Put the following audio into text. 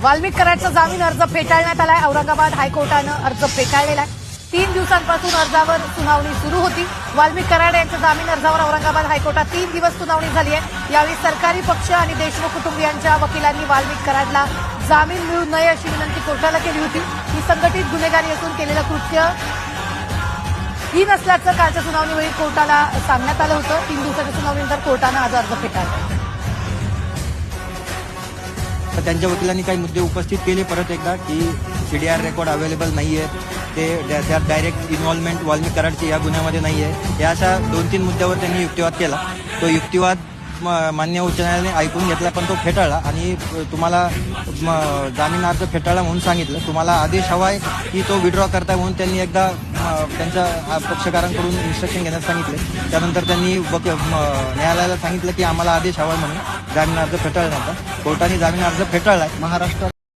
वाल्मिक कराडचा जामीन अर्ज फेटाळण्यात आलाय। औरंगाबाद हायकोर्टानं अर्ज फेटाळलेला आहे। 3 दिवसांपासून अर्जावर सुनावणी सुरू होती। वाल्मिक कराड यांच्या जामीन अर्जावर औरंगाबाद हायकोर्टात 3 दिवस सुनावणी झाली आहे। यावेळी सरकारी पक्ष आणि देशमुख कुटुंबियांच्या वकिलांनी वाल्मिक कराडला जामीन मिळू नये अशी विनंती कोर्टाला केली होती। ही संघटित गुन्हेगारी असून केलेलं कृत्य ही नसल्याचं कालच्या सुनावणीवेळी कोर्टाला सांगण्यात आलं होतं। 3 दिवसाच्या सुनावणीनंतर कोर्टानं आज अर्ज फेटाळला। त्यांच्या वकिलांनी काही मुद्दे उपस्थित केले परत एकदा की सीडीआर रेकॉर्ड अवेलेबल नाही आहे, ते त्यात डायरेक्ट इन्व्हॉल्वमेंट वाल्मिक कराडची या गुन्ह्यामध्ये नाही आहे। या अशा 2-3 मुद्द्यावर त्यांनी युक्तिवाद केला। तो युक्तिवाद मान्य उच्च न्यायालयाने ऐकून घेतला, पण तो फेटाळला आणि तुम्हाला जामीन अर्ज फेटाळला म्हणून सांगितलं। तुम्हाला आदेश हवाय की तो विड्रॉ करताय म्हणून त्यांनी एकदा त्यांच्या पक्षकारांकडून इन्स्ट्रक्शन घेण्यास सांगितले। त्यानंतर त्यांनी न्यायालयाला सांगितलं की आम्हाला आदेश हवाय म्हणून जामीन अर्ज फेटाळण्याचा। कोर्टाने जामीन अर्ज फेटाळलाय। महाराष्ट्र